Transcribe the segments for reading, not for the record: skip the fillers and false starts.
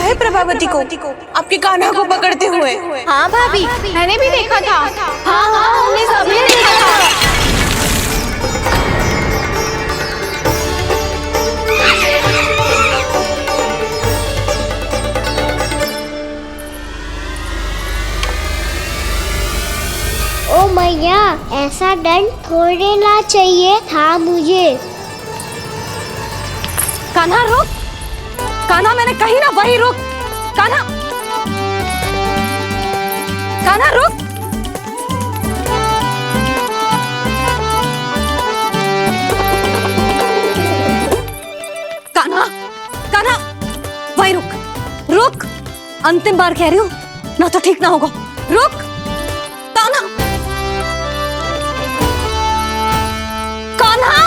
है प्रभावती को आपके कान्हा को पकड़ते हुए? हाँ भाभी, मैंने भी देखा था। हाँ हाँ, हमने सबने देखा था। ओ मैया, ऐसा दंड थोड़े ना चाहिए था मुझे। कान्हा रुक, कान्हा मैंने कही ना वही रुक। कान्हा, कान्हा रुक। कान्हा, कान्हा वही रुक, रुक। अंतिम बार कह रही हूँ, ना तो ठीक ना होगा। रुक कान्हा, कान्हा।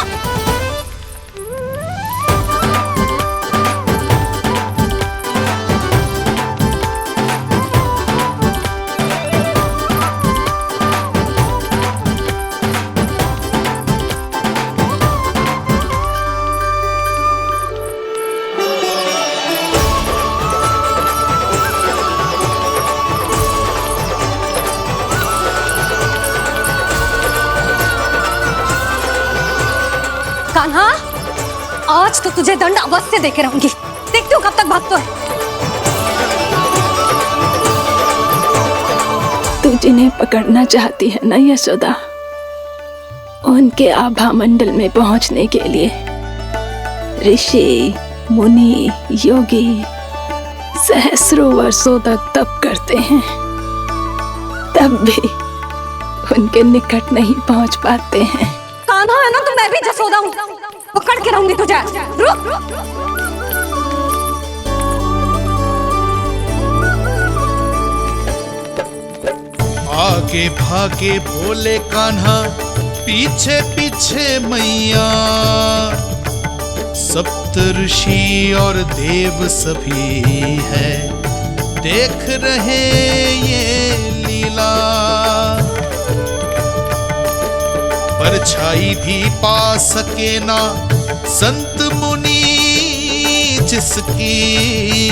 कान्हा, आज तो तुझे दंड अवश्य देके रहूंगी। देखती हूँ कब तक भागता है। तू जिन्हें पकड़ना चाहती है ना यशोदा, उनके आभा मंडल में पहुंचने के लिए ऋषि, मुनि, योगी सहस्रों वर्षों तक तप करते हैं, तब भी उनके निकट नहीं पहुंच पाते हैं। कान्हा है ना, तो मैं भी जसोदा हूँ, पकड़ के रहूंगी तुझे। रुक। आगे भागे भोले कान्हा, पीछे पीछे मैया। सप्त ऋषि और देव सभी है, देख रहे ये लीला। परछाई भी पा सके ना संत मुनि, जिसकी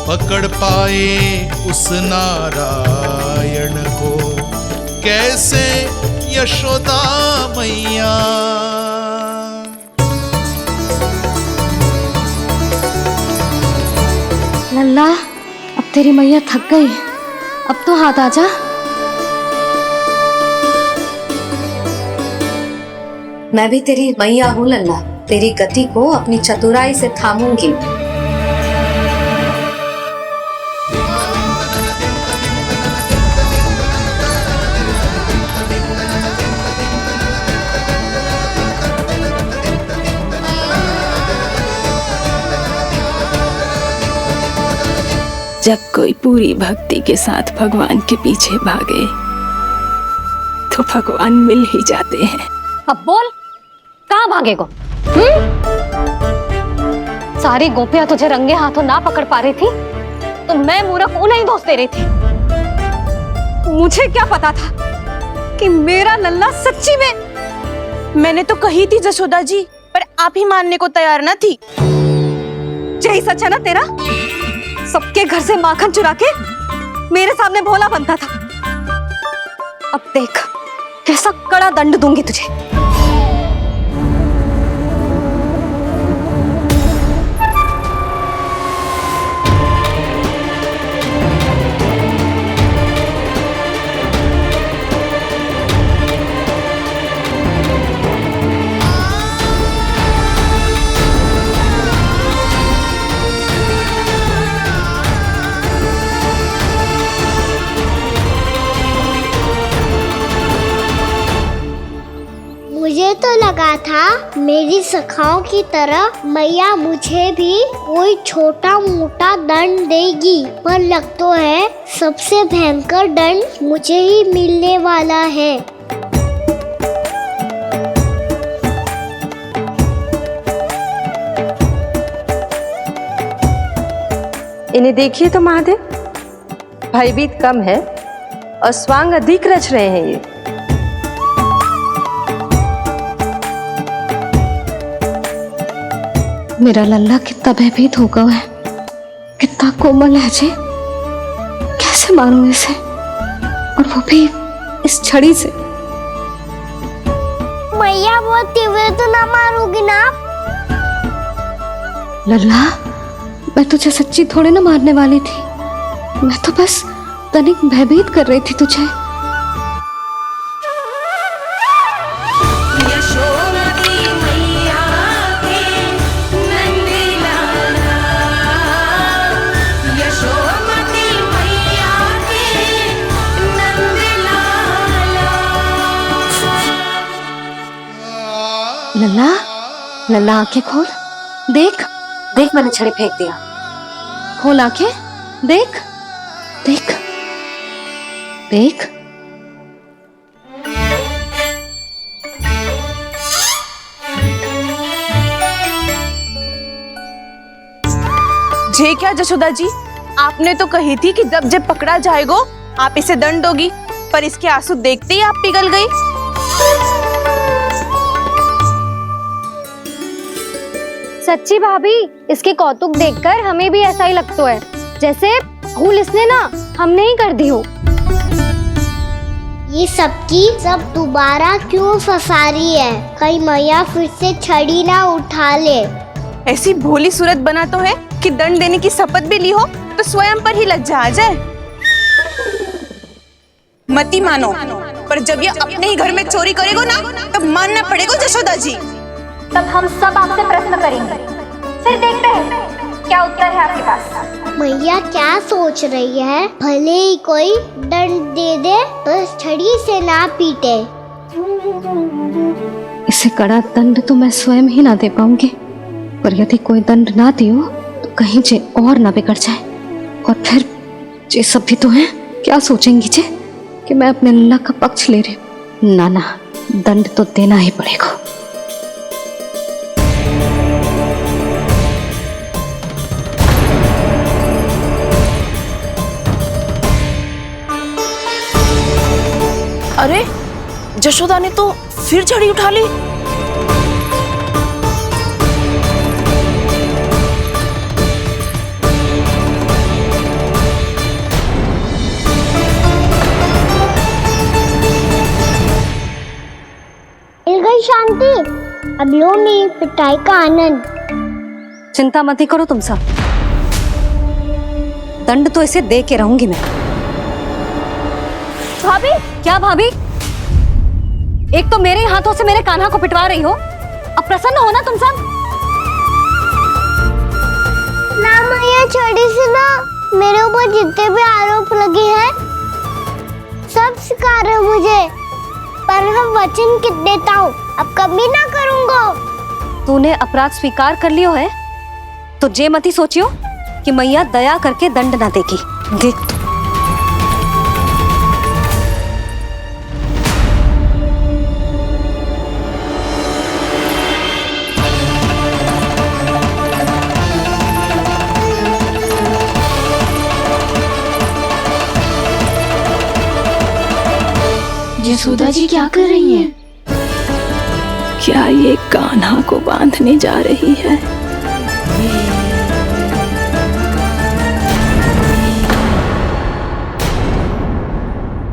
पकड़ पाए उस नारायण को, कैसे यशोदा मैया। लल्ला, अब तेरी मैया थक गई, अब तो हाथ आजा। मैं भी तेरी मैया हूँ लल्ला, तेरी गति को अपनी चतुराई से थामूंगी। जब कोई पूरी भक्ति के साथ भगवान के पीछे भागे तो भगवान मिल ही जाते हैं। अब बोल, कहाँ भागेगा? सारी गोपियां तुझे रंगे हाथों ना पकड़ पा रही थी, तो मैं मूर्ख उन्हें ही दोष दे रही थी। मुझे क्या पता था कि मेरा लल्ला सच्ची में। मैंने तो कही थी जसोदा जी, पर आप ही मानने को तैयार न थी। यही सच है ना तेरा? सबके घर से माखन चुरा के मेरे सामने भोला बनता था। अब देख कैसा कड़ा दंड दूंगी तुझे। मुझे तो लगा था मेरी सखाओं की तरह मैया मुझे भी कोई छोटा मोटा दंड देगी, पर लग तो है सबसे भयंकर दंड मुझे ही मिलने वाला है। इन्हें देखिए तो महादेव, भयभीत कम है और स्वांग अधिक रच रहे हैं ये। मेरा लल्ला कितना भयभीत होगा है, कितना कोमल है जी, कैसे मारूं इसे, और वो भी इस छड़ी से। मैया बहुत तीव्र तो ना मारोगी ना? लल्ला, मैं तुझे सच्ची थोड़े ना मारने वाली थी, मैं तो बस तनिक भयभीत कर रही थी तुझे। लल्ला, लल्ला आंखें खोल, देख देख, मैंने छड़ी फेंक दिया। खोल आंखें, देख देख देख। जे क्या जशोदा जी, आपने तो कही थी कि जब जब पकड़ा जाएगा आप इसे दंड दोगी, पर इसके आंसू देखते ही आप पिघल गई। सच्ची भाभी, इसके कौतुक देखकर हमें भी ऐसा ही लगता है, जैसे भूल इसने ना हमने ही कर दी हो। ये सबकी सब दोबारा क्यों फंसा रही है? कहीं मैया फिर से छड़ी ना उठा ले। ऐसी भोली सूरत बना तो है कि दंड देने की शपथ भी ली हो तो स्वयं पर ही लज्जा आ जाए। मती मानो, पर जब ये अपने ही घर में चोरी करेगा ना, तब मानना पड़ेगा जशोदा जी। तब हम सब आपसे प्रश्न करेंगे, फिर देखते हैं क्या उत्तर है आपके पास। मैया क्या सोच रही है? भले ही कोई दंड दे दे, बस छड़ी से ना पीटे। इसे कड़ा दंड तो मैं स्वयं ही ना दे पाऊंगी, पर यदि कोई दंड ना दियो तो कहीं जे और ना बिगड़ जाए, और फिर जे सब भी तो हैं, क्या सोचेंगी जे कि मैं अपने लल्ला का पक्ष ले रही हूँ। ना ना, दंड तो देना ही पड़ेगा। अरे, जशोदा ने तो फिर छड़ी उठा ली। मिल गई शांति, अब लो मेरी पिटाई का आनंद। चिंता मत ही करो तुम सब, दंड तो इसे दे के रहूंगी मैं। भाभी, क्या भाभी? एक तो मेरे हाथों से मेरे कान्हा को पिटवा रही हो, अब प्रसन्न हो ना तुम सब? ना मैया, छड़ी से ना मेरे ऊपर जितने भी आरोप लगे हैं सब स्वीकार है मुझे, पर मैं वचन कित देता हूँ, अब कभी ना करूँगा। तूने अपराध स्वीकार कर लियो है तो जे मत ही सोचियो कि मैया दया करके दंड ना देगी। देख, यशोदा जी क्या कर रही हैं? क्या ये कान्हा को बांधने जा रही है?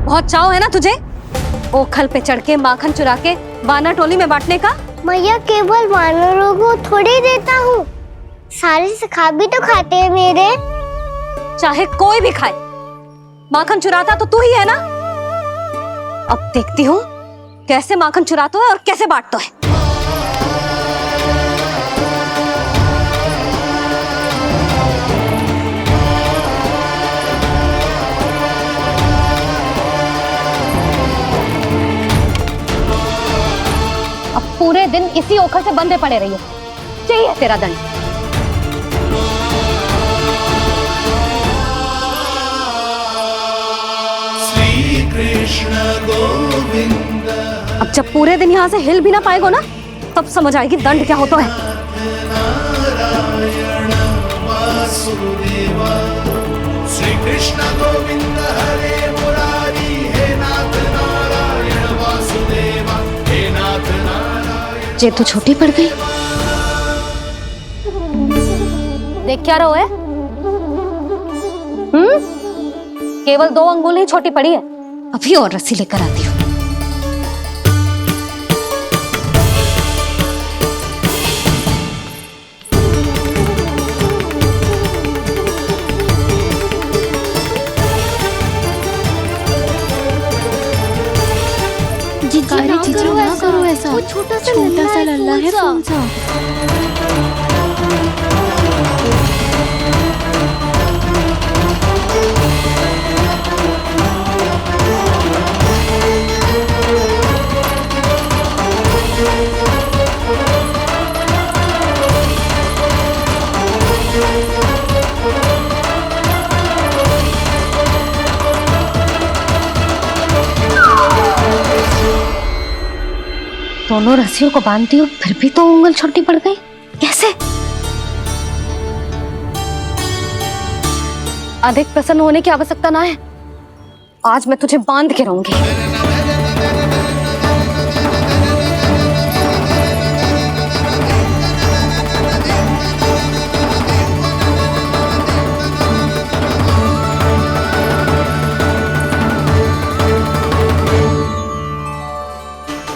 बहुत चाव है ना तुझे ओखल पे चढ़ के माखन चुरा के वानर टोली में बांटने का? मैया, केवल वानरों को थोड़ी देता हूँ, सारे सखा भी तो खाते हैं मेरे। चाहे कोई भी खाए, माखन चुराता तो तू ही है ना। अब देखती हूँ कैसे माखन चुराता है और कैसे बांटता है। अब पूरे दिन इसी ओखल से बंधे पड़े रहिए, चाहिए तेरा दंड। अब जब पूरे दिन यहाँ से हिल भी ना पाएगो ना, तब समझ आएगी दंड क्या होता है। श्री कृष्ण गोविंद हरे मुरारी, हे नाथ नारायण वासुदेवा, हे नाथ नारायण। जे तो छोटी पड़ गई। देख क्या रहो है, केवल 2 अंगुल ही छोटी पड़ी है। अभी और रस्सी लेकर आती हूँ। जीजी ना करो ऐसा। वो छोटा सा लल्ला है कौन सा? दोनों रस्सियों को बांधती हूँ, फिर भी तो उंगल छोटी पड़ गई। कैसे? अधिक प्रसन्न होने की आवश्यकता ना है। आज मैं तुझे बांध के रहूंगी।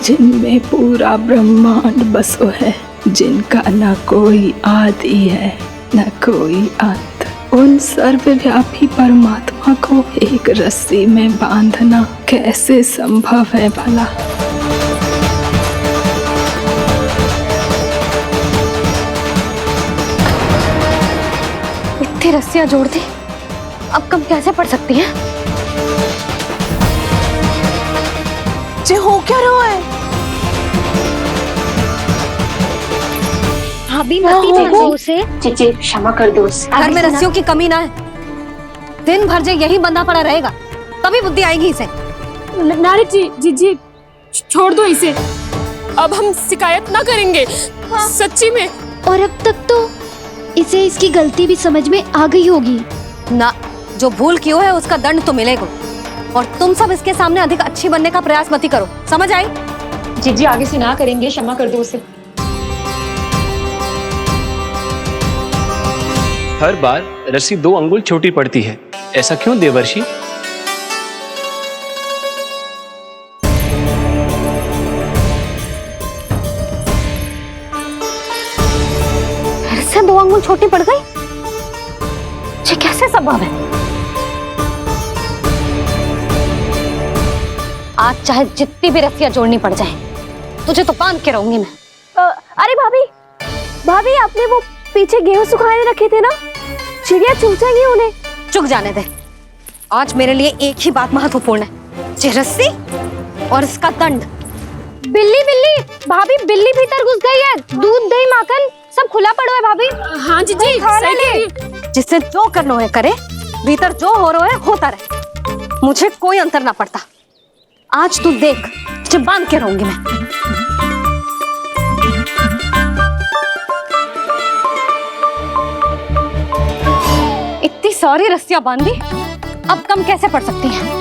जिनमें पूरा ब्रह्मांड बसो है, जिनका न कोई आदि है न कोई अंत, उन सर्वव्यापी परमात्मा को एक रस्सी में बांधना कैसे संभव है भला? इतनी रस्सियां जोड़ दी, अब कम कैसे पड़ सकती हैं? जे हो क्या रहा है? भाभी मती देखो उसे। जी क्षमा कर दो उसे। घर में रस्सियों की कमी ना है। दिन भर जे यही बंधा पड़ा रहेगा, तभी बुद्धि आएगी इसे। नारी जी छोड़ दो इसे। अब हम शिकायत ना करेंगे। सच्ची में। और अब तक तो इसे इसकी गलती भी समझ में आ गई होगी ना। जो भूल क्यों है उसका दंड तो मिलेगा। और तुम सब इसके सामने अधिक अच्छी बनने का प्रयास मत करो, समझ आई? जी आगे से ना करेंगे, क्षमा कर दो उसे। हर बार रस्सी 2 अंगुल छोटी पड़ती है, ऐसा क्यों देवर्षि? फिर से 2 अंगुल छोटी पड़ गई? ये कैसे संभव है? आज चाहे जितनी भी रस्सियां जोड़नी पड़ जाए, तुझे तो बांध के रहूंगी मैं। अरे भाभी आपने वो पीछे गेहूं सुखाने रखे थे ना, चिड़िया चुग जाएंगी उन्हें। चुक जाने दे। आज मेरे लिए एक ही बात महत्वपूर्ण है, ये रस्सी और इसका दंड। बिल्ली भाभी, बिल्ली भीतर घुस गई है। दूध दही माखन सब खुला पड़ा है भाभी। हाँ जी सही कह रही है। जिससे जो करना है करे, भीतर जो हो रहा है होता रहे, मुझे कोई अंतर ना पड़ता। आज तू देख, तुझे बांध के रहूंगी मैं। इतनी सारी रस्सियां बांधी, अब कम कैसे पड़ सकती हैं?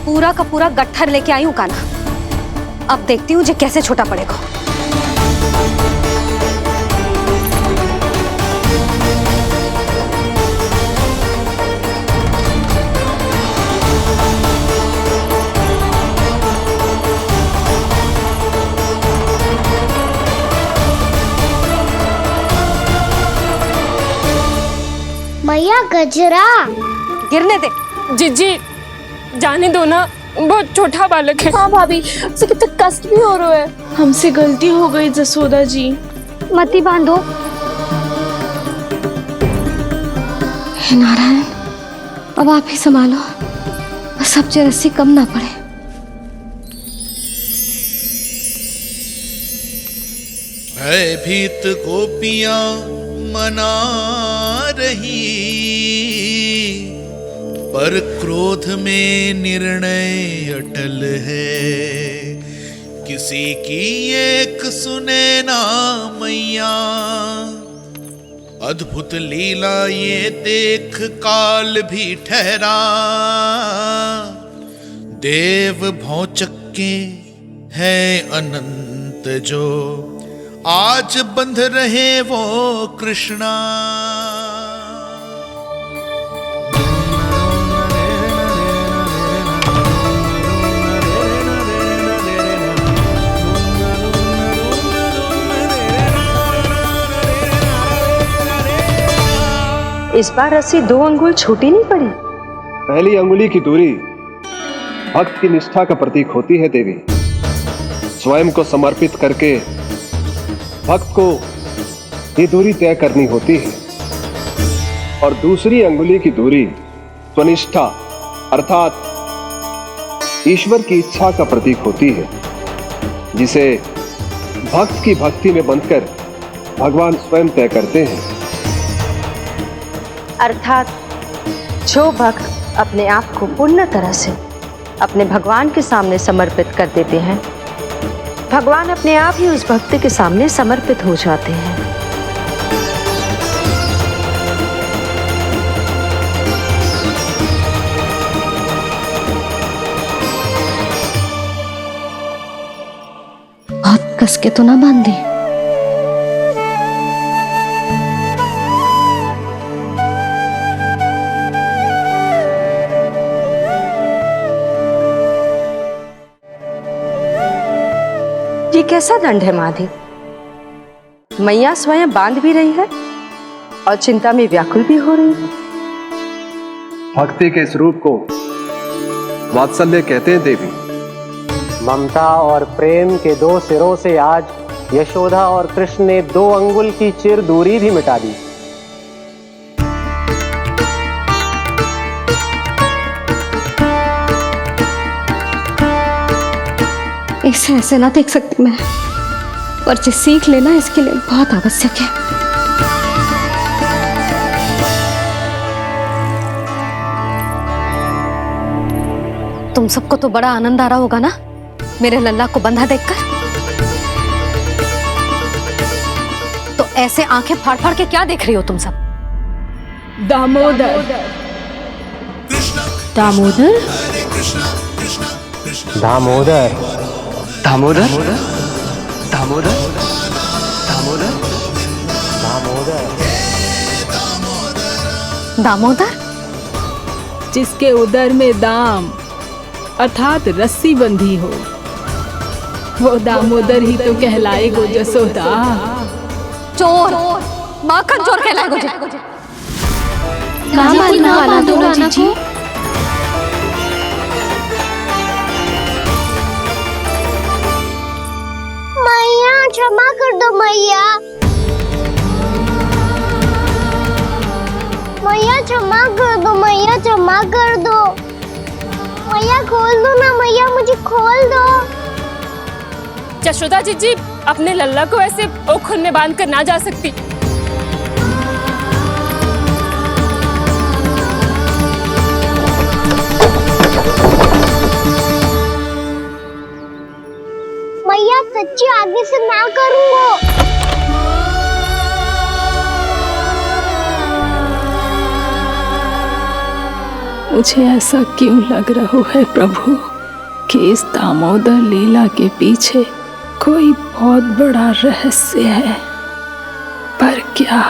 पूरा का पूरा गट्ठर लेके आई हूँ कान्हा। अब देखती हूँ जे कैसे छोटा पड़ेगा। मैया गजरा गिरने दे। जी जाने दो ना, बहुत छोटा बालक है। हाँ भाभी, उसे कितना कष्ट भी हो रहा है। हमसे गलती हो गई जसोदा जी। मती बांधो। हे नारायण, अब आप ही संभालो, बस अब जे रस्सी कम ना पड़े। भयभीत गोपियां मना रही, पर क्रोध में निर्णय अटल है, किसी की एक सुने ना मैया। अद्भुत लीला ये देख काल भी ठहरा, देव भौचक्के है अनंत जो, आज बंध रहे वो कृष्णा। इस बार रस्सी 2 अंगुल छोटी नहीं पड़ी। पहली अंगुली की दूरी भक्त की निष्ठा का प्रतीक होती है देवी। स्वयं को समर्पित करके भक्त को ये दूरी तय करनी होती है। और दूसरी अंगुली की दूरी स्वनिष्ठा अर्थात ईश्वर की इच्छा का प्रतीक होती है, जिसे भक्त की भक्ति में बंधकर भगवान स्वयं तय करते हैं। अर्थात जो भक्त अपने आप को पूर्ण तरह से अपने भगवान के सामने समर्पित कर देते हैं, भगवान अपने आप ही उस भक्त के सामने समर्पित हो जाते हैं। बहुत कस के तो ना बांधी। ये कैसा दंड है माधे? मैया स्वयं बांध भी रही है और चिंता में व्याकुल भी हो रही है। भक्ति के स्वरूप को वात्सल्य कहते हैं देवी। ममता और प्रेम के 2 सिरों से आज यशोदा और कृष्ण ने 2 अंगुल की चिर दूरी भी मिटा दी। इसे ऐसे ना देख सकती मैं, पर जो सीख लेना इसके लिए बहुत आवश्यक है। तुम सबको तो बड़ा आनंद आ रहा होगा ना मेरे लल्ला को बंधा देखकर। तो ऐसे आंखें फाड़ फाड़ के क्या देख रही हो तुम सब? दामोदर दामोदर दामोदर दामोदर दामोदर दामोदर दामोदर दामोदर जिसके उदर में दाम अर्थात रस्सी बंधी हो, वो दामोदर ही तो कहलाएगो जसोदा। चोर माखन चोर कहलाएगो जी। काम आना वाला दोनों जीजी। मैया क्षमा कर दो मैया। मैया क्षमा कर दो, मैया क्षमा कर दो। मैया खोल दो ना मैया, मुझे खोल दो। यशोदा जीजी अपने लल्ला को ऐसे ओखल में बांध कर ना जा सकती। मैया सच्ची आगे से ना करूँगा। मुझे ऐसा क्यों लग रहा है प्रभु कि इस दामोदर लीला के पीछे कोई बहुत बड़ा रहस्य है, पर क्या?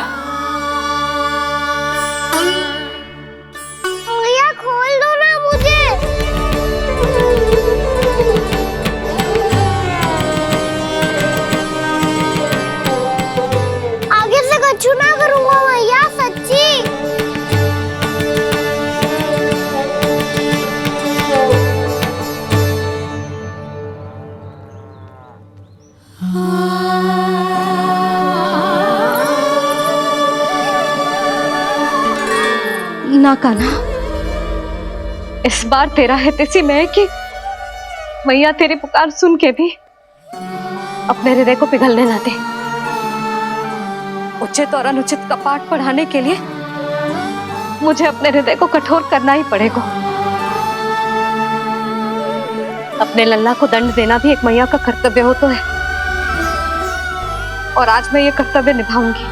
मैया खोल दो ना मुझे। आगे से कछु ना करूँगा मैया, सच्ची। ना कान्हा, इस बार तेरा है तेसी मैं कि मैया तेरी पुकार सुन के भी अपने हृदय को पिघलने ना दे। उचित और अनुचित का पाठ पढ़ाने के लिए मुझे अपने हृदय को कठोर करना ही पड़ेगा। अपने लल्ला को दंड देना भी एक मैया का कर्तव्य हो तो है, और आज मैं ये कर्तव्य निभाऊंगी।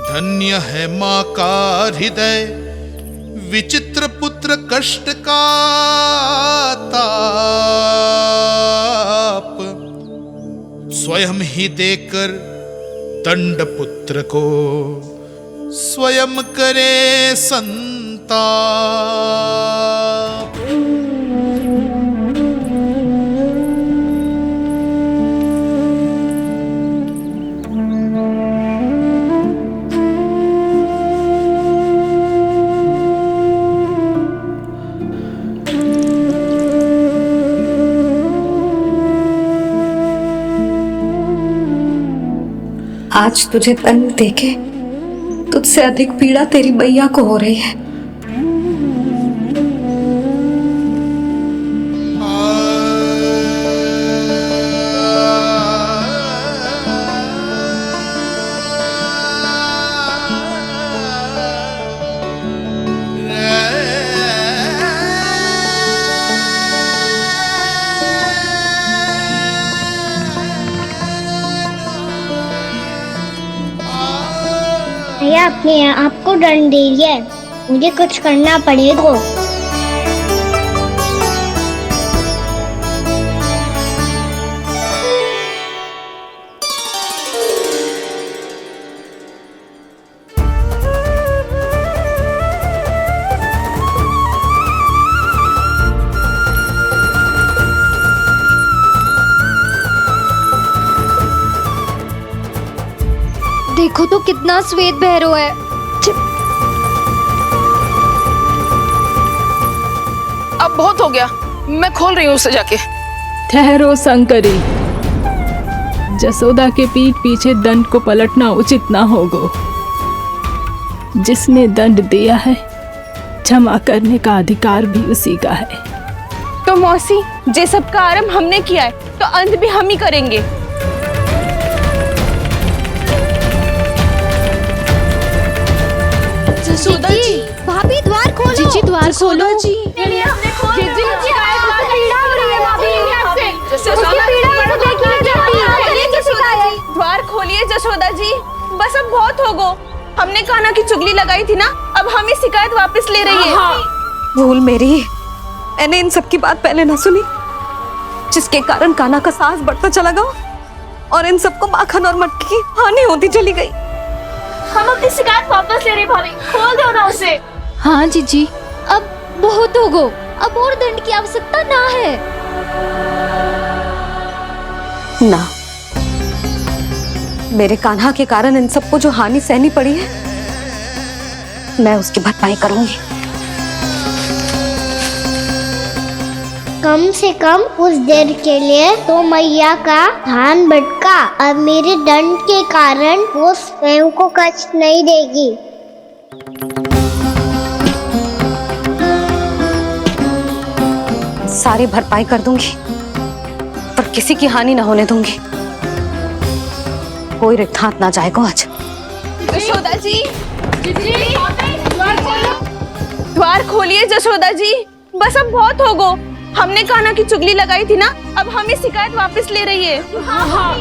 धन्य है माँ का हृदय, विचित्र पुत्र कष्ट का ताप, स्वयं ही देकर दंड पुत्र को स्वयं करे संताप। आज तुझे दंड देके तुझसे अधिक पीड़ा तेरी मैया को हो रही है। मैया अपने आप को दंड दे रही है, मुझे कुछ करना पड़ेगा। देखो तो कितना श्वेत भैरव है। अब बहुत हो गया, मैं खोल रही हूँ उसे जाके। ठहरो शंकरी, जसोदा के पीठ पीछे दंड को पलटना उचित ना होगा। जिसने दंड दिया है, क्षमा करने का अधिकार भी उसी का है। तो मौसी, जे सब का आरंभ हमने किया है, तो अंत भी हम ही करेंगे। जसोदा जी, भाभी द्वार खोलो। जीजी द्वार खोलो। जी हमने खोल दिया। जीजी पीड़ा हो रही है भाभी। उसकी पीड़ा है तो देखिए जल्दी। द्वार खोलिए जसोदा जी, बस अब बहुत हो गो। हमने कान्हा की चुगली लगाई थी ना, अब हम ही शिकायत वापस ले रही है। भूल मेरी, मैंने इन सब की बात पहले ना सुनी, जिसके कारण कान्हा का साहस बढ़ता चला गया और इन सबको माखन और मटकी की हानि होती चली गई। हम अपनी शिकायत वापस ले रहे भाभी, खोल दो ना उसे। हाँ जीजी, अब बहुत हो गो, अब और दंड की आवश्यकता ना है। ना, मेरे कान्हा के कारण इन सबको जो हानि सहनी पड़ी है, मैं उसकी भरपाई करूंगी। कम से कम उस देर के लिए तो मैया का ध्यान भटका, अब मेरे दंड के कारण वो स्वयं को कष्ट नहीं देगी। सारी भरपाई कर दूंगी, पर किसी की हानि न होने दूंगी। कोई रिक्त हाथ ना जाएगा आज। जसोदा जी, द्वार खोलिए जसोदा जी, बस अब बहुत हो गो। हमने कान्हा की चुगली लगाई थी ना, अब हम ही शिकायत वापस ले रही है। हाँ,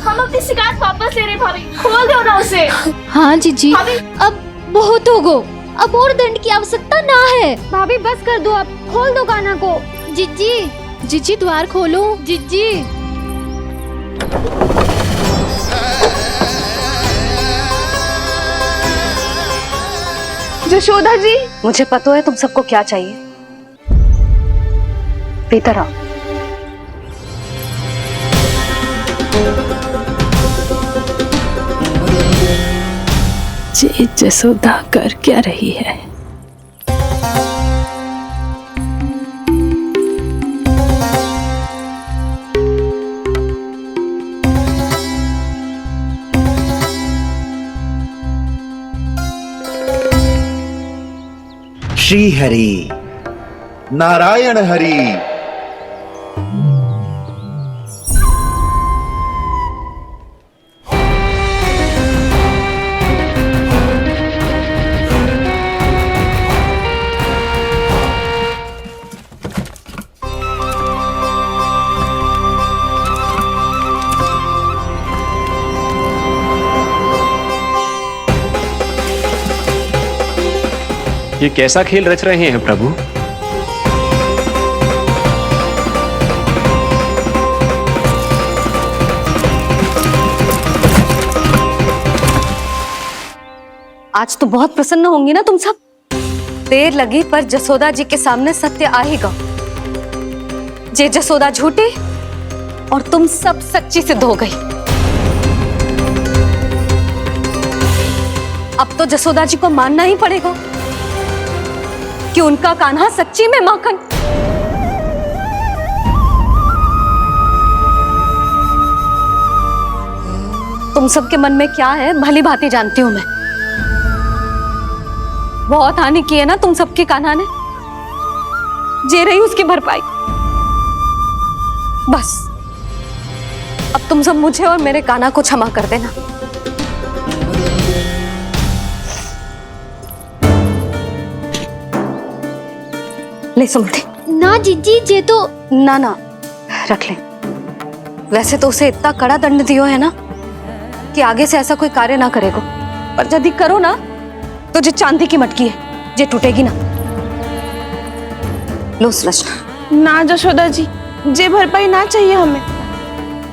हम अपनी शिकायत वापस ले रहे भाभी, खोल दो ना उसे। हाँ जीजी, अब बहुत हो गो, अब और दंड की आवश्यकता ना है। भाभी बस कर दो, अब खोल दो कान्हा को। जीजी, जीजी द्वार खोलो। जीजी जशोदा जी, मुझे पता है तुम सबको क्या चाहिए। भीतर आओ। जे जसोदा कर क्या रही है? श्री हरि, नारायण हरि, ये कैसा खेल रच रहे हैं प्रभु? आज तो बहुत प्रसन्न होंगी ना तुम सब। देर लगी पर जसोदा जी के सामने सत्य आएगा। जे जसोदा झूठी और तुम सब सच्ची सिद्ध हो गई। अब तो जसोदा जी को मानना ही पड़ेगा कि उनका कान्हा सच्ची में माखन। तुम सबके मन में क्या है भली भांति जानती हूं मैं। बहुत हानि की है ना तुम सबके कान्हा ने। जे रही उसकी भरपाई। बस अब तुम सब मुझे और मेरे कान्हा को क्षमा कर देना। ले सुमति। ना जीजी जे तो ना रख ले। वैसे तो उसे इतना कड़ा दंड दियो है ना कि आगे से ऐसा कोई कार्य ना करेगा। पर यदि करो ना तो जो चांदी की मटकी है जे टूटेगी ना। लो सुलक्षणा। ना जशोदा जी, जे भरपाई ना चाहिए हमें।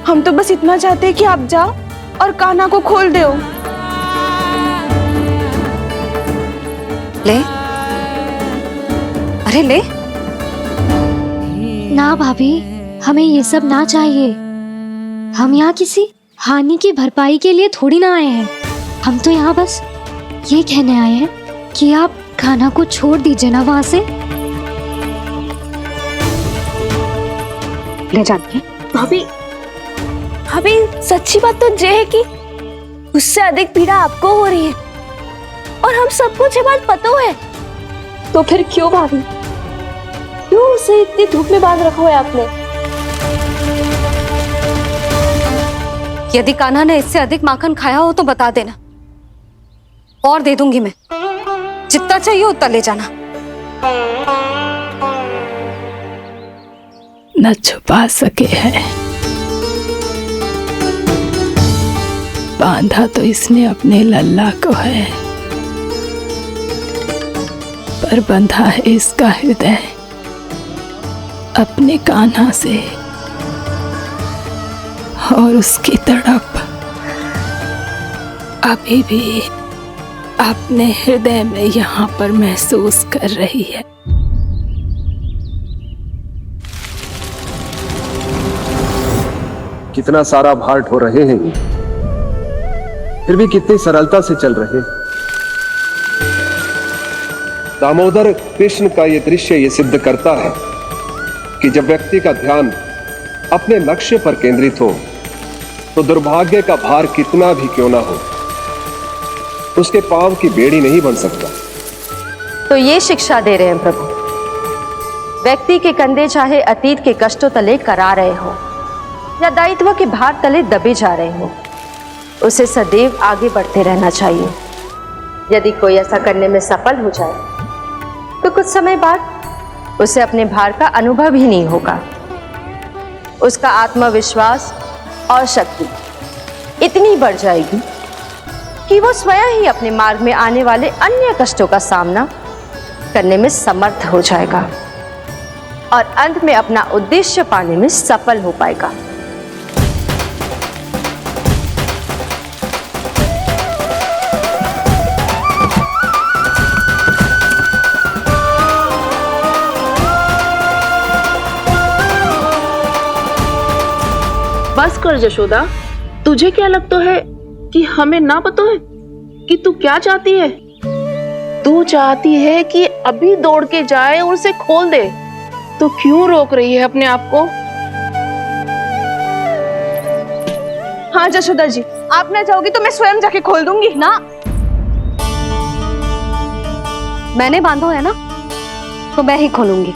हम तो बस इतना चाहते हैं कि आप जाओ और कान्हा को खोल दो। ले, अरे ले। ना भाभी, हमें ये सब ना चाहिए। हम यहाँ किसी हानि की भरपाई के लिए थोड़ी ना आए हैं। हम तो यहाँ बस ये कहने आए हैं कि आप कान्हा को छोड़ दीजिए ना वहां से। ले जाके भाभी, भाभी सच्ची बात तो ये है कि उससे अधिक पीड़ा आपको हो रही है और हम सबको ये बात पता है। तो फिर क्यों भाभी, क्यों उसे इतनी धूप में बांध रखा है आपने? यदि कान्हा ने इससे अधिक माखन खाया हो तो बता देना और दे दूंगी मैं। जितना चाहिए उतना ले जाना। न छुपा सके हैं। बांधा तो इसने अपने लल्ला को है, पर बंधा है इसका हृदय अपने कान्हा से। और उसकी तड़प अभी भी अपने हृदय में यहाँ पर महसूस कर रही है। कितना सारा भार ढो रहे हैं, फिर भी कितनी सरलता से चल रहे हैं। दामोदर कृष्ण का यह दृश्य ये सिद्ध करता है कि जब व्यक्ति का ध्यान अपने लक्ष्य पर केंद्रित हो तो दुर्भाग्य का भार कितना भी क्यों ना हो, उसके पांव की बेड़ी नहीं बन सकता। तो ये शिक्षा दे रहे हैं प्रभु। व्यक्ति के कंधे चाहे अतीत के कष्टों तले करा रहे हो या दायित्व के भार तले दबे जा रहे हो, उसे सदैव आगे बढ़ते रहना चाहिए। यदि कोई ऐसा करने में सफल हो जाए तो कुछ समय बाद उसे अपने भार का अनुभव ही नहीं होगा। उसका आत्मविश्वास और शक्ति इतनी बढ़ जाएगी कि वो स्वयं ही अपने मार्ग में आने वाले अन्य कष्टों का सामना करने में समर्थ हो जाएगा और अंत में अपना उद्देश्य पाने में सफल हो पाएगा। बस कर जशोदा, तुझे क्या लगता है कि हमें ना पता है कि तू क्या चाहती है? तू चाहती है कि अभी दौड़ के जाए और उसे खोल दे, तो क्यों रोक रही है अपने आप को? हाँ जशोदा जी, आप ना चाहोगी तो मैं स्वयं जाके खोल दूंगी। ना, मैंने बांधो है ना तो मैं ही खोलूंगी।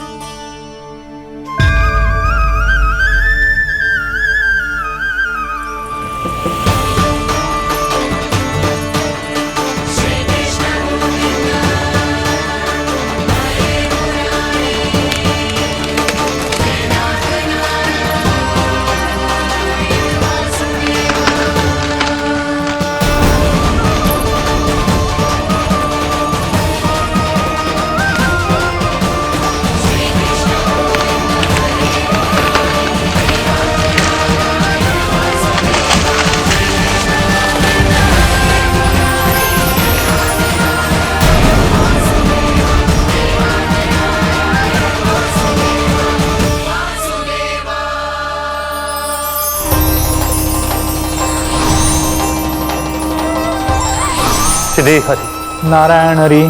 श्री हरि नारायण हरि,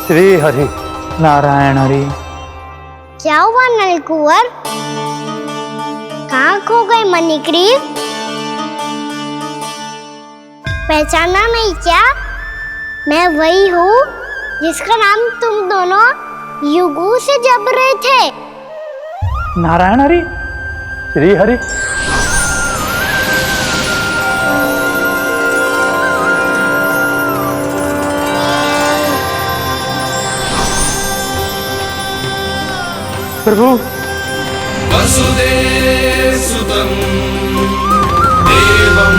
श्री हरि नारायण हरि। क्या हुआ नलकुंवर? कहाँ खो गए मणिग्रीव? पहचाना नहीं क्या? मैं वही हूँ जिसका नाम तुम दोनों युगों से जप रहे थे। नारायण हरि, श्री हरि। प्रभु वसुदेवसुतं देवं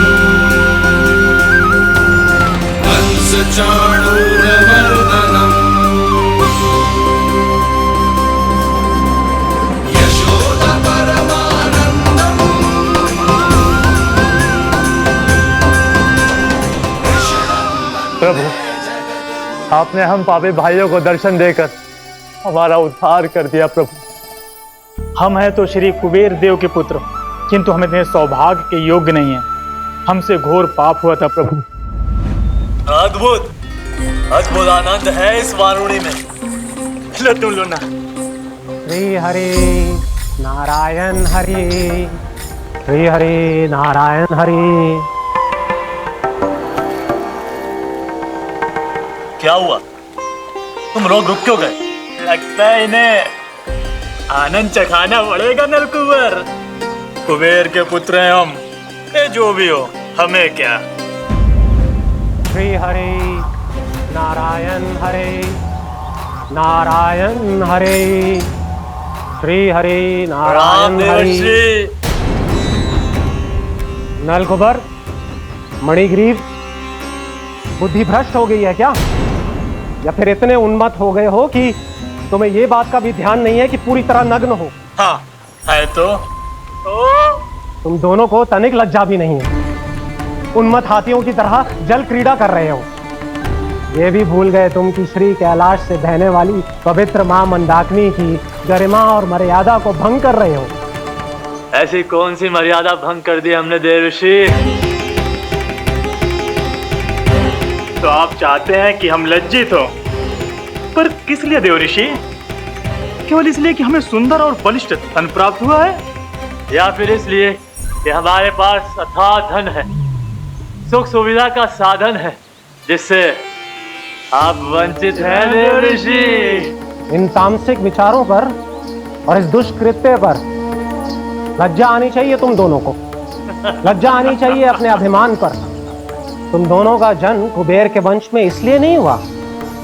कंसचाणूरमर्दनम् यशोदपरमानन्दम् प्रभु, आपने हम पापी भाइयों को दर्शन देकर हमारा उद्धार कर दिया। प्रभु, हम हैं तो श्री कुबेर देव के पुत्र, किंतु हम इतने सौभाग्य के योग्य नहीं हैं। हमसे घोर पाप हुआ था प्रभु। अद्भुत अद्भुत आनंद है इस वारुणी में। लो तुम लो ना। श्री हरि नारायण हरि, श्री हरि नारायण हरि। क्या हुआ? तुम लोग रुक क्यों गए? लगता है इन्हें आनंद चखाना पड़ेगा नलकुंवर। कुबेर के पुत्र हैं हम, जो भी हो हमें क्या। श्री हरि नारायण हरि, नारायण हरि, श्री हरि नारायण हरि। नलकुंवर, मणिग्रीव, बुद्धि भ्रष्ट हो गई है क्या? या फिर इतने उन्मत्त हो गए हो कि तुम्हें ये बात का भी ध्यान नहीं है कि पूरी तरह नग्न हो? हाँ है तो। तुम दोनों को तनिक लज्जा भी नहीं है। उन्मत्त हाथियों की तरह जल क्रीड़ा कर रहे हो। ये भी भूल गए तुम कि श्री कैलाश से बहने वाली पवित्र मां मंदाकिनी की गरिमा और मर्यादा को भंग कर रहे हो। ऐसी कौन सी मर्यादा भंग कर दी हमने देवर्षि? तो आप चाहते हैं कि हम लज्जित हो, पर किस लिए देवऋषि? केवल इसलिए कि हमें सुंदर और बलिष्ठ धन प्राप्त हुआ है, या फिर इसलिए कि हमारे पास अथाह धन है, सुख सुविधा का साधन है, जिससे आप वंचित हैं देवर्षि? इन तामसिक विचारों पर और इस दुष्कृत्य पर लज्जा आनी चाहिए तुम दोनों को। लज्जा आनी चाहिए अपने अभिमान पर। तुम दोनों का जन्म कुबेर के वंश में इसलिए नहीं हुआ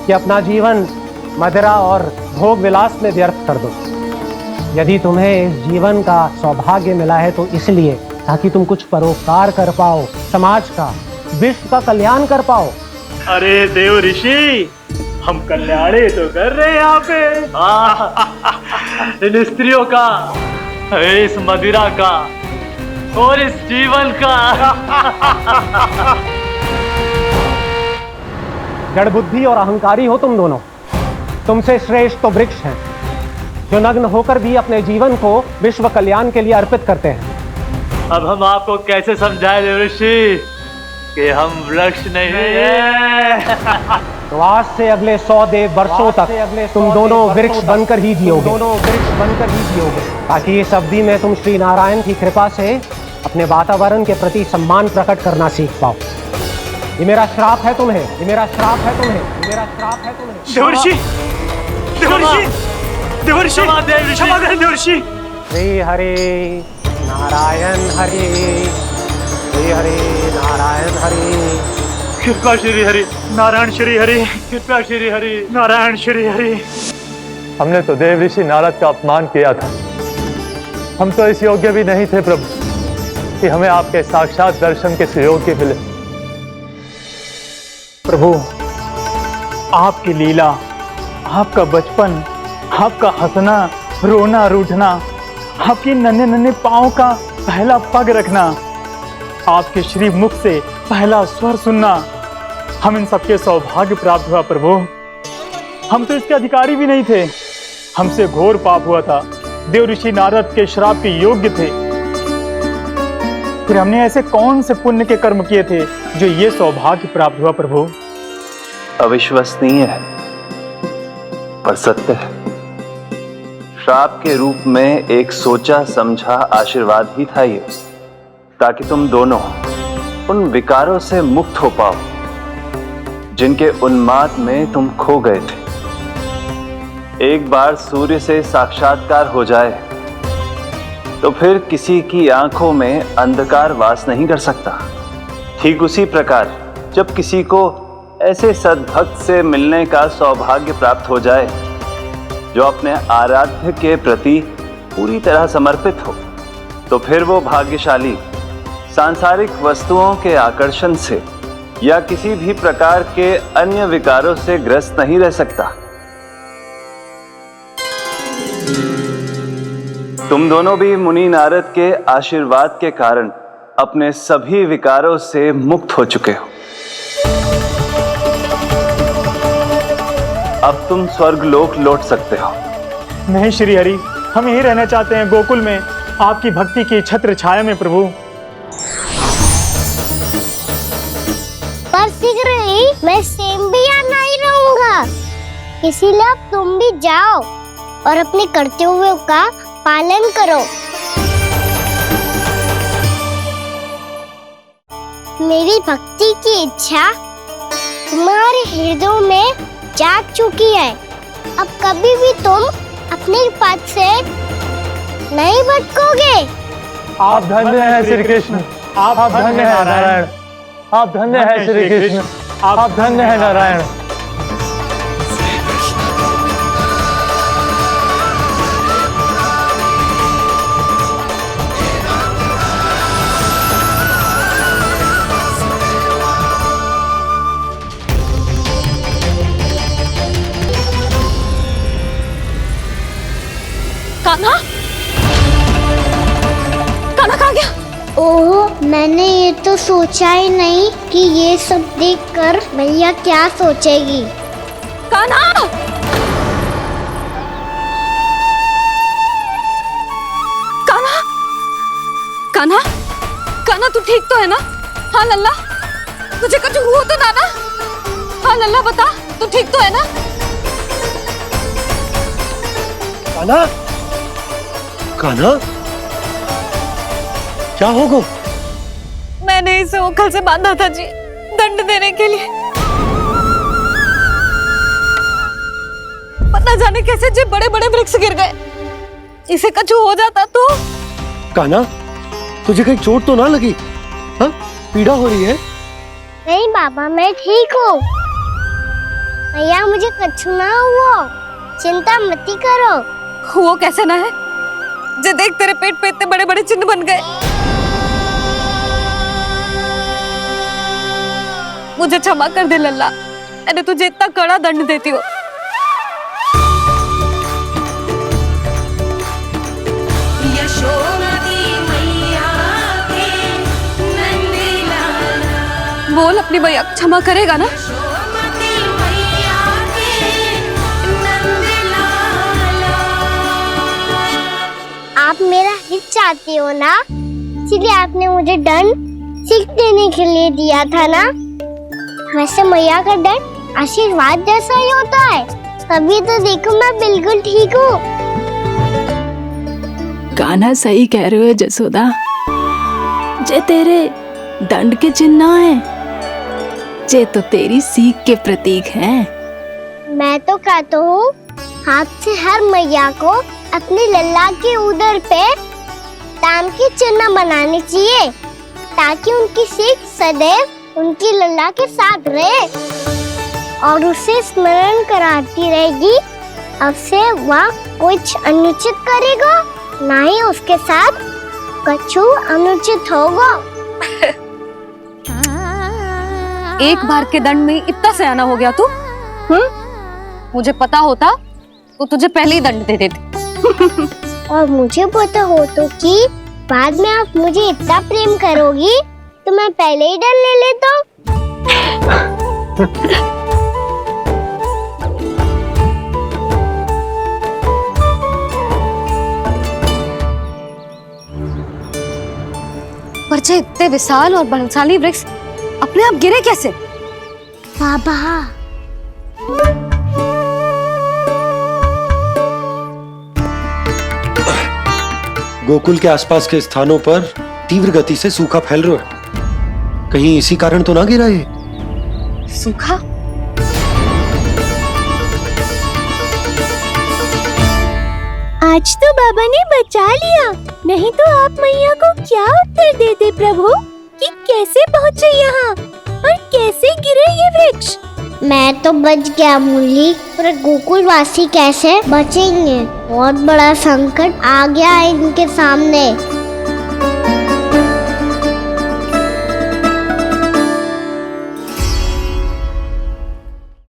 कि अपना जीवन मदिरा और भोग विलास में व्यर्थ कर दो। यदि तुम्हें इस जीवन का सौभाग्य मिला है तो इसलिए ताकि तुम कुछ परोपकार कर पाओ, समाज का, विश्व का कल्याण कर पाओ। अरे देवऋषि, हम कल्याणी तो कर रहे हैं यहाँ पे। इन स्त्रियों का, इस मदिरा का और इस जीवन का। जड़ बुद्धि और अहंकारी हो तुम दोनों। तुमसे श्रेष्ठ तो वृक्ष हैं, जो नग्न होकर भी अपने जीवन को विश्व कल्याण के लिए अर्पित करते हैं। अब हम आपको कैसे समझाएं देवर्षि कि हम वृक्ष नहीं हैं? तो आज से अगले 100 देव वर्षों तक तुम दोनों वृक्ष बनकर ही जियोगे। ताकि इस अवधि में तुम श्री नारायण की कृपा से अपने वातावरण के प्रति सम्मान प्रकट करना सीख पाओ। ये मेरा श्राप है तुम्हें, ये मेरा श्राप है तुम्हें, ये मेरा श्राप है तुम्हें। देवर्षि, देवर्षि, देवर्षि, क्षमा करें देवर्षि। श्री हरि नारायण हरि, श्री हरि नारायण हरि। कृपा श्री हरि नारायण, श्री हरि कृपा श्री हरि नारायण, श्री हरि। हमने तो देवर्षि नारद का अपमान किया था। हम तो इस योग्य भी नहीं थे प्रभु कि हमें आपके साक्षात दर्शन के सुयोग्य मिले। प्रभु, आपकी लीला, आपका बचपन, आपका हंसना, रोना, रूठना, आपके नन्हे नन्हे पाँव का पहला पग रखना, आपके श्री मुख से पहला स्वर सुनना, हम इन सबके सौभाग्य प्राप्त हुआ प्रभु। हम तो इसके अधिकारी भी नहीं थे। हमसे घोर पाप हुआ था, देवर्षि नारद के श्राप के योग्य थे। फिर हमने ऐसे कौन से पुण्य के कर्म किए थे जो ये सौभाग्य प्राप्त हुआ प्रभु? अविश्वसनीय है पर सत्य है। श्राप के रूप में एक सोचा समझा आशीर्वाद ही था ये, ताकि तुम दोनों उन विकारों से मुक्त हो पाओ जिनके उन्माद में तुम खो गए थे। एक बार सूर्य से साक्षात्कार हो जाए तो फिर किसी की आंखों में अंधकार वास नहीं कर सकता। ठीक उसी प्रकार जब किसी को ऐसे सद्भक्त से मिलने का सौभाग्य प्राप्त हो जाए जो अपने आराध्य के प्रति पूरी तरह समर्पित हो, तो फिर वो भाग्यशाली सांसारिक वस्तुओं के आकर्षण से या किसी भी प्रकार के अन्य विकारों से ग्रस्त नहीं रह सकता। तुम दोनों भी मुनि नारद के आशीर्वाद के कारण अपने सभी विकारों से मुक्त हो चुके हो। अब तुम स्वर्गलोक लौट सकते हो। नहीं श्री हरि, हम यहीं रहना चाहते हैं, गोकुल में आपकी भक्ति की छत्र छाया में प्रभु। पर शीघ्र ही मैं सेम्बिया नहीं रहूंगा, इसीलिए अब तुम भी जाओ और अपने कर्तव्यों का पालन करो। मेरी भक्ति की इच्छा तुम्हारे हृदय में जाग चुकी है। अब कभी भी तुम अपने पद से नहीं भटकोगे। आप धन्य हैं श्री कृष्ण, आप धन्य हैं नारायण, आप धन्य हैं श्री कृष्ण, आप धन्य हैं नारायण। कान्हा, कान्हा कहाँ गया? ओह, मैंने ये तो सोचा ही नहीं कि ये सब देखकर भैया क्या सोचेगी। कान्हा! कान्हा! कान्हा! कान्हा तू ठीक तो है ना? हाँ लल्ला, तुझे कुछ हुआ तो ना? हाँ लल्ला बता, तू ठीक तो है ना? कान्हा, कान्हा, क्या होगा? मैंने इसे ओखल से बांधा था जी, दंड देने के लिए। पता जाने कैसे जे बड़े बड़े वृक्ष गिर गए। इसे कुछ हो जाता तो? कान्हा, तुझे कहीं चोट तो ना लगी? हाँ, पीड़ा हो रही है? नहीं बाबा, मैं ठीक हूँ। भैया मुझे कुछ ना हुआ, चिंता मत करो। वो कैसे ना है? जे देख तेरे पेट पे इतने बड़े बड़े चिन्ह बन गए। मुझे क्षमा कर दे लल्ला, मैंने तुझे इतना कड़ा दंड देती हूँ। बोल अपनी भैया क्षमा करेगा ना? आप मेरा हित चाहते हो ना, इसलिए आपने मुझे दंड सीख देने के लिए दिया था ना। वैसे मैया का दंड आशीर्वाद जैसा ही होता है, तभी तो देखो मैं बिल्कुल ठीक हूँ। कान्हा सही कह रहे हो जसोदा, जे तेरे दंड के चिन्ह है, जे तो तेरी सीख के प्रतीक हैं। मैं तो कहता हूँ हाथ से हर मैया को अपने लल्ला के उदर पे ताम के चिन्ह बनाने चाहिए, ताकि उनकी सीख सदैव उनकी लल्ला के साथ रहे और उसे स्मरण कराती रहेगी। अब से वह कुछ अनुचित करेगा, ना ही उसके साथ कुछ अनुचित होगा। एक बार के दंड में इतना सयाना हो गया तू? मुझे पता होता तो तुझे पहले ही दंड दे देती। और मुझे पता हो तो कि बाद में आप मुझे इतना प्रेम करोगी तो मैं पहले ही डर ले लेता हूँ। पर जे इतने विशाल और बलशाली वृक्ष अपने आप गिरे कैसे? बाबा, गोकुल के आसपास के स्थानों पर तीव्र गति से सूखा फैल रहा है। कहीं इसी कारण तो ना गिरा ये? सूखा? आज तो बाबा ने बचा लिया, नहीं तो आप मैया को क्या उत्तर देते प्रभु कि कैसे पहुँचे यहाँ और कैसे गिरे ये वृक्ष। मैं तो बच गया मुरली, पर गोकुल वासी कैसे बचेंगे? बहुत बड़ा संकट आ गया है इनके सामने।